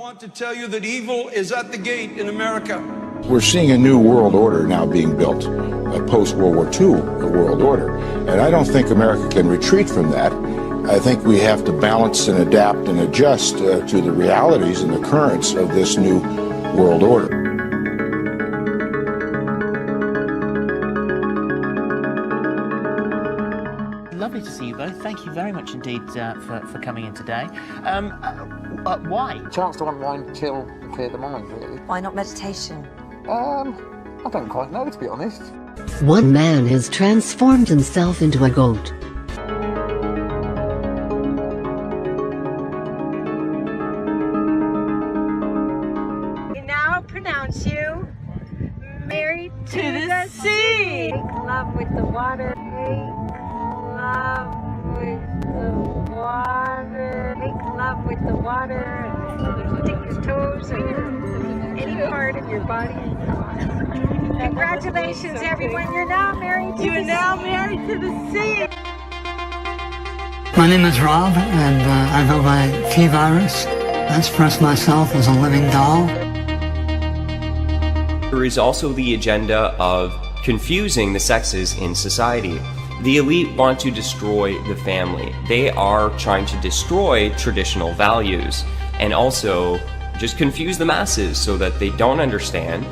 want to tell you that evil is at the gate in America. We're seeing a new world order now being built, a post-World War II world order. And I don't think America can retreat from that. I think we have to balance and adapt and adjust to the realities and the currents of this new world order. Lovely to see you both. Thank you very much indeed for coming in today. Why? Chance to unwind, chill, and clear the mind, really. Why not meditation? I don't quite know, to be honest. One man has transformed himself into a goat. We now pronounce you married to the sea. Make love with the water. Make love with the water. Make love with the water. Stick your toes in any part of your body. Congratulations, everyone. You're now married to the sea. My name is Rob, and I go by T-Virus. I express myself as a living doll. There is also the agenda of confusing the sexes in society. The elite want to destroy the family. They are trying to destroy traditional values and also just confuse the masses so that they don't understand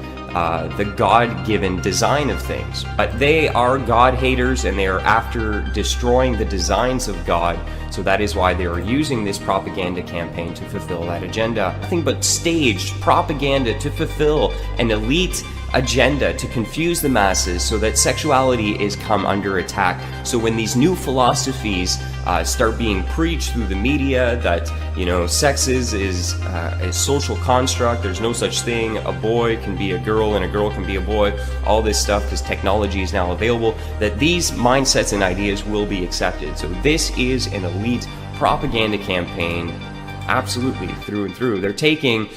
the God-given design of things. But they are God haters and they are after destroying the designs of God, so that is why they are using this propaganda campaign to fulfill that agenda. Nothing but staged propaganda to fulfill an elite agenda to confuse the masses so that sexuality is come under attack. So when these new philosophies start being preached through the media that, you know, sex is a social construct, there's no such thing, a boy can be a girl and a girl can be a boy, all this stuff because technology is now available, that these mindsets and ideas will be accepted. So this is an elite propaganda campaign, absolutely, through and through. They're taking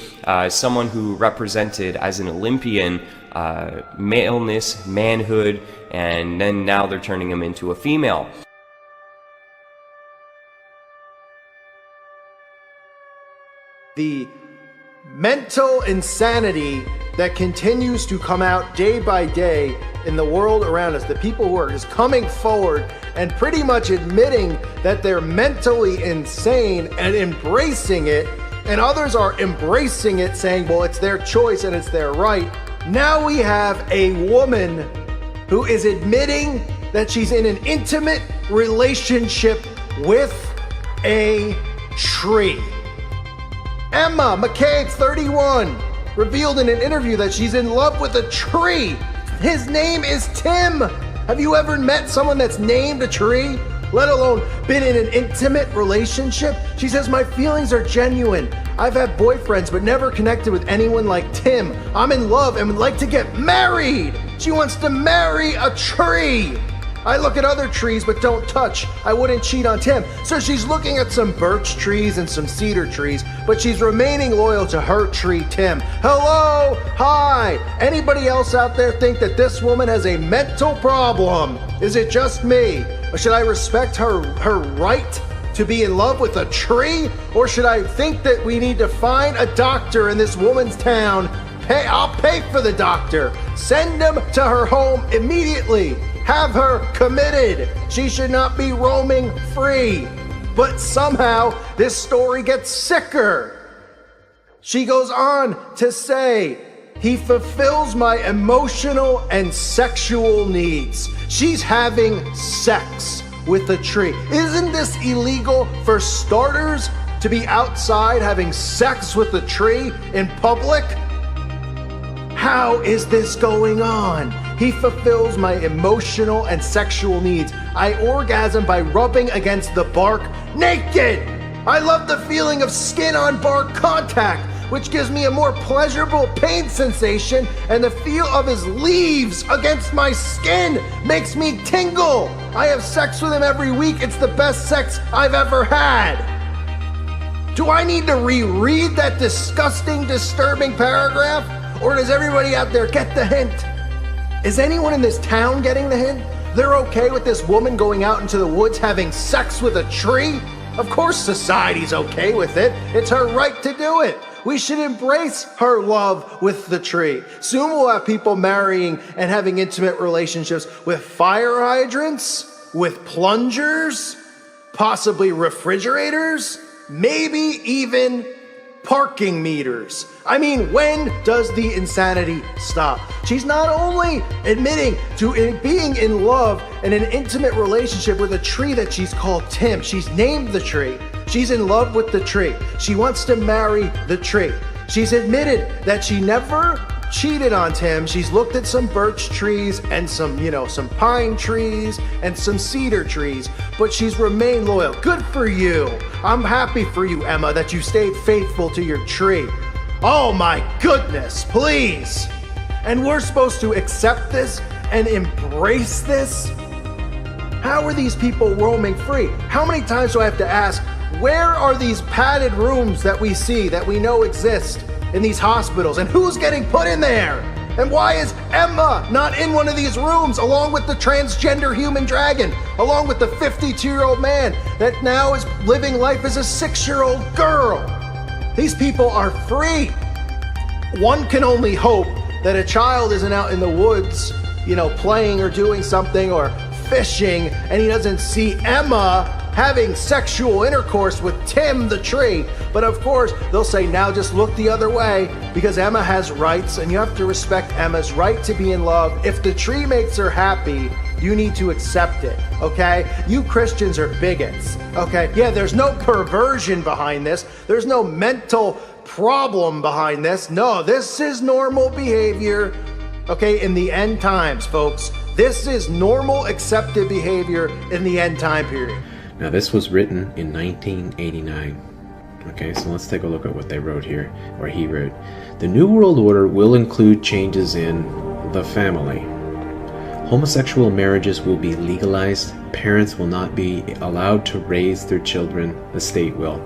someone who represented as an Olympian maleness, manhood, and then now they're turning him into a female. The mental insanity that continues to come out day by day in the world around us, the people who are just coming forward and pretty much admitting that they're mentally insane and embracing it, and others are embracing it saying, well, it's their choice and it's their right. Now we have a woman who is admitting that she's in an intimate relationship with a tree. Emma McCabe, 31, revealed in an interview that she's in love with a tree. His name is Tim. Have you ever met someone that's named a tree, let alone been in an intimate relationship? She says, my feelings are genuine. I've had boyfriends, but never connected with anyone like Tim. I'm in love and would like to get married. She wants to marry a tree. I look at other trees, but don't touch. I wouldn't cheat on Tim. So she's looking at some birch trees and some cedar trees, but she's remaining loyal to her tree, Tim. Hello, hi. Anybody else out there think that this woman has a mental problem? Is it just me? Or should I respect her right to be in love with a tree? Or should I think that we need to find a doctor in this woman's town? I'll pay for the doctor. Send him to her home immediately. Have her committed. She should not be roaming free. But somehow this story gets sicker. She goes on to say, he fulfills my emotional and sexual needs. She's having sex with a tree. Isn't this illegal for starters to be outside having sex with a tree in public? How is this going on? He fulfills my emotional and sexual needs. I orgasm by rubbing against the bark naked. I love the feeling of skin on bark contact, which gives me a more pleasurable pain sensation, and the feel of his leaves against my skin makes me tingle. I have sex with him every week. It's the best sex I've ever had. Do I need to reread that disgusting, disturbing paragraph? Or does everybody out there get the hint? Is anyone in this town getting the hint? They're okay with this woman going out into the woods having sex with a tree? Of course society's okay with it. It's her right to do it. We should embrace her love with the tree. Soon we'll have people marrying and having intimate relationships with fire hydrants, with plungers, possibly refrigerators, maybe even parking meters. I mean, when does the insanity stop? She's not only admitting to being in love and an intimate relationship with a tree that she's called Tim. She's named the tree. She's in love with the tree. She wants to marry the tree. She's admitted that she never cheated on Tim. She's looked at some birch trees and some pine trees and some cedar trees, but she's remained loyal. Good for you. I'm happy for you, Emma, that you stayed faithful to your tree. Oh my goodness, please. And we're supposed to accept this and embrace this? How are these people roaming free? How many times do I have to ask, where are these padded rooms that we see, that we know exist in these hospitals? And who's getting put in there? And why is Emma not in one of these rooms along with the transgender human dragon, along with the 52-year-old man that now is living life as a 6-year-old girl? These people are free. One can only hope that a child isn't out in the woods, playing or doing something or fishing, and he doesn't see Emma having sexual intercourse with Tim the tree. But of course, they'll say, now just look the other way, because Emma has rights, and you have to respect Emma's right to be in love. If the tree makes her happy, you need to accept it, okay? You Christians are bigots, okay? Yeah, there's no perversion behind this. There's no mental problem behind this. No, this is normal behavior, okay, in the end times, folks. This is normal, accepted behavior in the end time period. Now, this was written in 1989. Okay, so let's take a look at what they wrote here, or he wrote. The New World Order will include changes in the family. Homosexual marriages will be legalized. Parents will not be allowed to raise their children. The state will.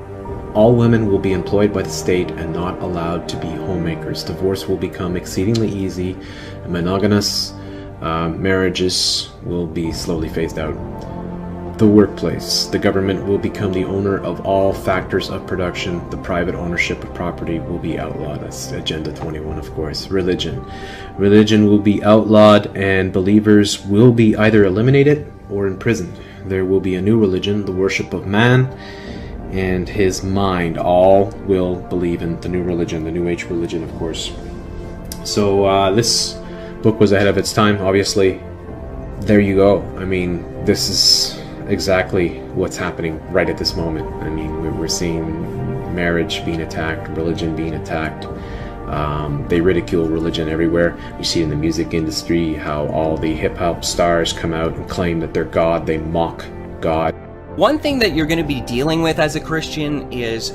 All women will be employed by the state and not allowed to be homemakers. Divorce will become exceedingly easy. Monogamous marriages will be slowly phased out. The workplace. The government will become the owner of all factors of production. The private ownership of property will be outlawed. That's Agenda 21, of course. Religion. Religion will be outlawed, and believers will be either eliminated or imprisoned. There will be a new religion, the worship of man and his mind. All will believe in the new religion, the New Age religion, of course. So this book was ahead of its time, obviously. There you go. I mean, this is exactly what's happening right at this moment. I mean, we're seeing marriage being attacked, religion being attacked. They ridicule religion everywhere. You see in the music industry how all the hip-hop stars come out and claim that they're God. They mock God. One thing that you're going to be dealing with as a Christian is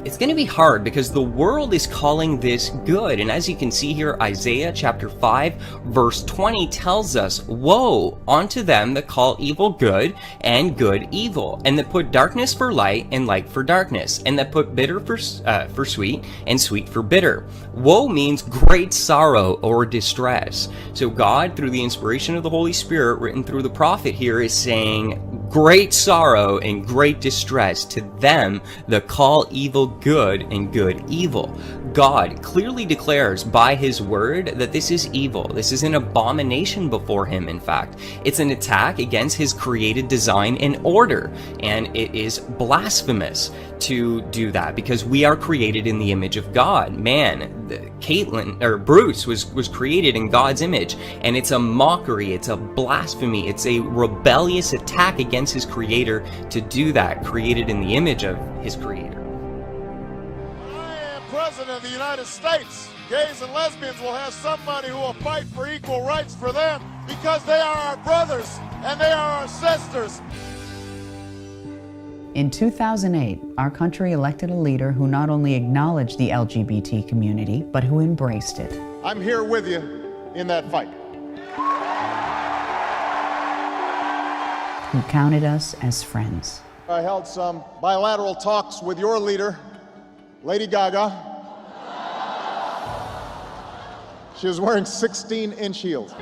it's going to be hard, because the world is calling this good. And as you can see here, Isaiah chapter 5 verse 20 tells us, woe unto them that call evil good and good evil, and that put darkness for light and light for darkness, and that put bitter for sweet and sweet for bitter. Woe means great sorrow or distress. So God, through the inspiration of the Holy Spirit written through the prophet here, is saying great sorrow and great distress to them that call evil good and good evil. God clearly declares by his word that this is evil. This is an abomination before him, in fact. It's an attack against his created design and order, and it is blasphemous to do that, because we are created in the image of God. Man, Bruce was created in God's image, and it's a mockery, it's a blasphemy, it's a rebellious attack against his creator to do that, created in the image of his creator. I am president of the United States. Gays and lesbians will have somebody who will fight for equal rights for them, because they are our brothers and they are our sisters. In 2008, our country elected a leader who not only acknowledged the LGBT community, but who embraced it. I'm here with you in that fight. Who counted us as friends. I held some bilateral talks with your leader, Lady Gaga. She was wearing 16-inch heels.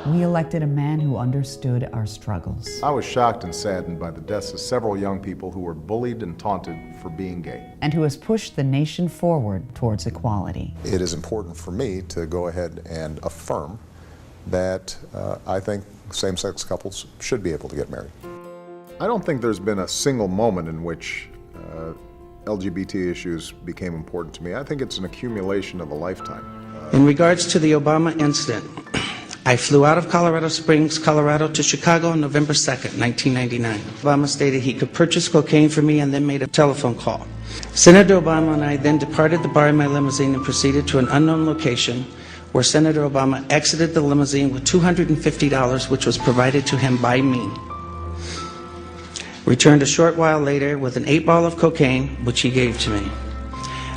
We elected a man who understood our struggles. I was shocked and saddened by the deaths of several young people who were bullied and taunted for being gay. And who has pushed the nation forward towards equality. It is important for me to go ahead and affirm that I think same-sex couples should be able to get married. I don't think there's been a single moment in which LGBT issues became important to me. I think it's an accumulation of a lifetime. In regards to the Obama incident, I flew out of Colorado Springs, Colorado to Chicago on November 2nd, 1999. Obama stated he could purchase cocaine for me and then made a telephone call. Senator Obama and I then departed the bar in my limousine and proceeded to an unknown location where Senator Obama exited the limousine with $250, which was provided to him by me. Returned a short while later with an 8-ball of cocaine, which he gave to me.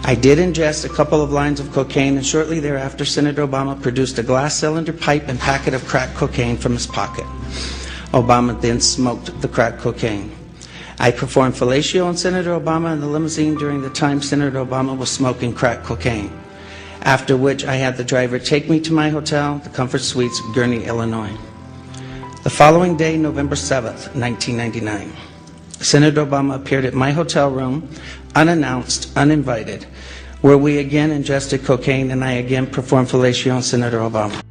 I did ingest a couple of lines of cocaine, and shortly thereafter, Senator Obama produced a glass cylinder pipe and packet of crack cocaine from his pocket. Obama then smoked the crack cocaine. I performed fellatio on Senator Obama in the limousine during the time Senator Obama was smoking crack cocaine, after which I had the driver take me to my hotel, the Comfort Suites, Gurnee, Illinois. The following day, November 7th, 1999, Senator Obama appeared at my hotel room, unannounced, uninvited, where we again ingested cocaine and I again performed fellatio on Senator Obama.